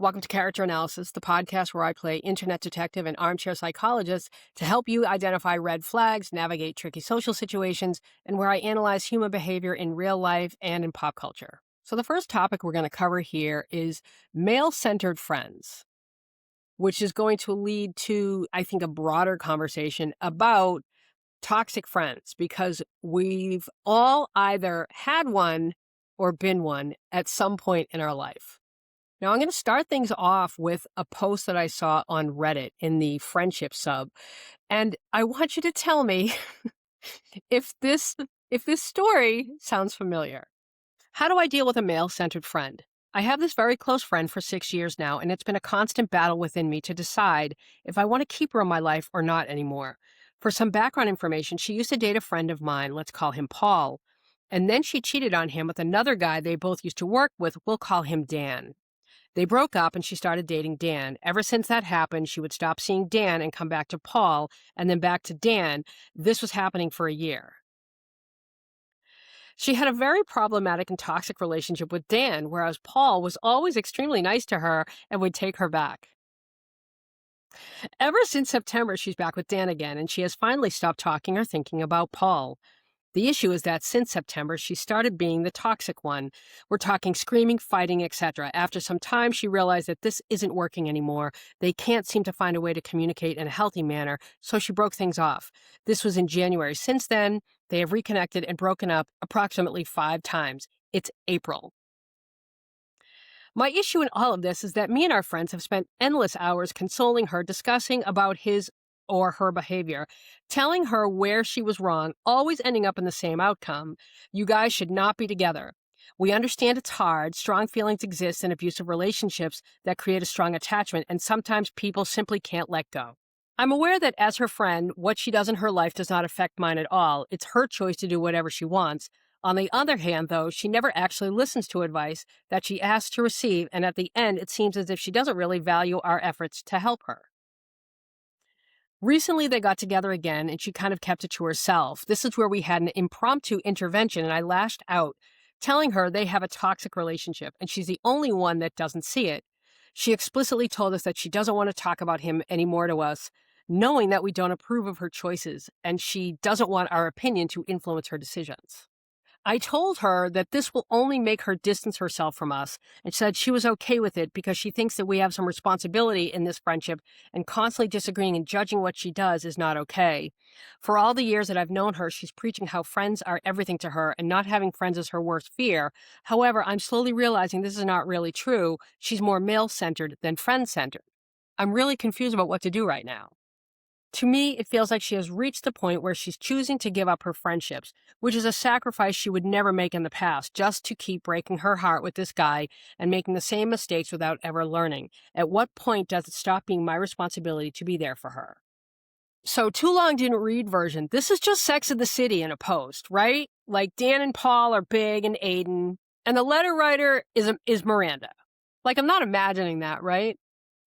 Welcome to Character Analysis, the podcast where I play internet detective and armchair psychologist to help you identify red flags, navigate tricky social situations, and where I analyze human behavior in real life and in pop culture. So the first topic we're going to cover here is male-centered friends, which is going to lead to, I think, a broader conversation about toxic friends, because we've all either had one or been one at some point in our life. Now, I'm going to start things off with a post that I saw on Reddit in the friendship sub, and I want you to tell me if this story sounds familiar. How do I deal with a male-centered friend? I have this very close friend for 6 years now, and it's been a constant battle within me to decide if I want to keep her in my life or not anymore. For some background information, she used to date a friend of mine, let's call him Paul, and then she cheated on him with another guy they both used to work with, we'll call him Dan. They broke up and she started dating Dan. Ever since that happened, she would stop seeing Dan and come back to Paul and then back to Dan. This was happening for a year. She had a very problematic and toxic relationship with Dan, whereas Paul was always extremely nice to her and would take her back. Ever since September, she's back with Dan again, and she has finally stopped talking or thinking about Paul. The issue is that since September, she started being the toxic one. We're talking screaming, fighting, etc. After some time, she realized that this isn't working anymore. They can't seem to find a way to communicate in a healthy manner, so she broke things off. This was in January. Since then, they have reconnected and broken up approximately 5 times. It's April. My issue in all of this is that me and our friends have spent endless hours consoling her, discussing about his or her behavior, telling her where she was wrong, always ending up in the same outcome. You guys should not be together. We understand it's hard. Strong feelings exist in abusive relationships that create a strong attachment, and sometimes people simply can't let go. I'm aware that as her friend, what she does in her life does not affect mine at all. It's her choice to do whatever she wants. On the other hand, though, she never actually listens to advice that she asks to receive, and at the end, it seems as if she doesn't really value our efforts to help her. Recently, they got together again, and she kind of kept it to herself. This is where we had an impromptu intervention, and I lashed out, telling her they have a toxic relationship, and she's the only one that doesn't see it. She explicitly told us that she doesn't want to talk about him anymore to us, knowing that we don't approve of her choices, and she doesn't want our opinion to influence her decisions. I told her that this will only make her distance herself from us, and said she was okay with it because she thinks that we have some responsibility in this friendship, and constantly disagreeing and judging what she does is not okay. For all the years that I've known her, she's preaching how friends are everything to her and not having friends is her worst fear. However, I'm slowly realizing this is not really true. She's more male-centered than friend-centered. I'm really confused about what to do right now. To me, it feels like she has reached the point where she's choosing to give up her friendships, which is a sacrifice she would never make in the past, just to keep breaking her heart with this guy and making the same mistakes without ever learning. At what point does it stop being my responsibility to be there for her? So, Too Long Didn't Read version, this is just Sex in the City in a post, right? Like Dan and Paul are Big and Aiden, and the letter writer is Miranda. Like, I'm not imagining that, right?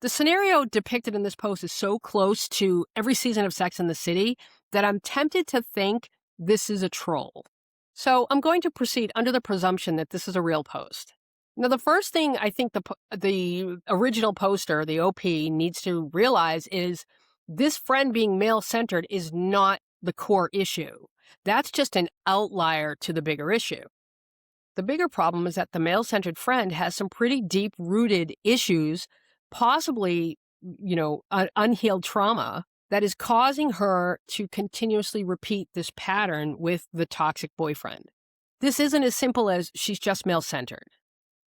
The scenario depicted in this post is so close to every season of Sex and the City that I'm tempted to think this is a troll. So I'm going to proceed under the presumption that this is a real post. Now, the first thing I think the original poster, the OP, needs to realize is this friend being male-centered is not the core issue. That's just an outlier to the bigger issue. The bigger problem is that the male-centered friend has some pretty deep-rooted issues, possibly, unhealed trauma that is causing her to continuously repeat this pattern with the toxic boyfriend. This isn't as simple as she's just male-centered.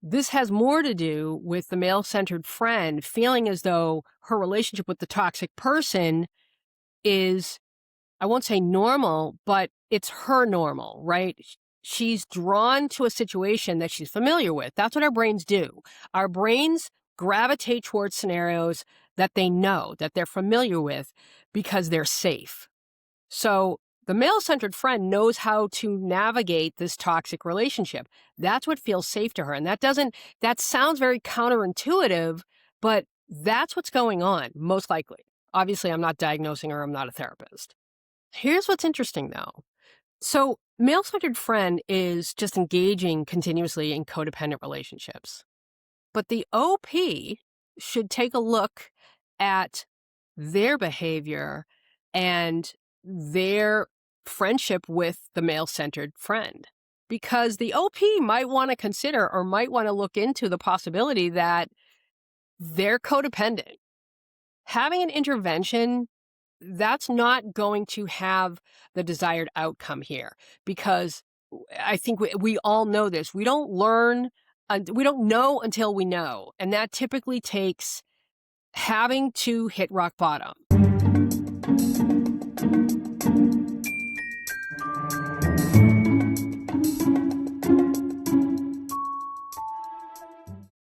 This has more to do with the male-centered friend feeling as though her relationship with the toxic person is, I won't say normal, but it's her normal, right? She's drawn to a situation that she's familiar with. That's what our brains do. Our brains gravitate towards scenarios that they know, that they're familiar with, because they're safe. So the male-centered friend knows how to navigate this toxic relationship. That's what feels safe to her. And that sounds very counterintuitive, but that's what's going on, most likely. Obviously, I'm not diagnosing her. I'm not a therapist. Here's what's interesting, though. So male-centered friend is just engaging continuously in codependent relationships. But the OP should take a look at their behavior and their friendship with the male-centered friend. Because the OP might want to consider or might want to look into the possibility that they're codependent. Having an intervention, that's not going to have the desired outcome here, because I think we all know this. We don't know until we know. And that typically takes having to hit rock bottom.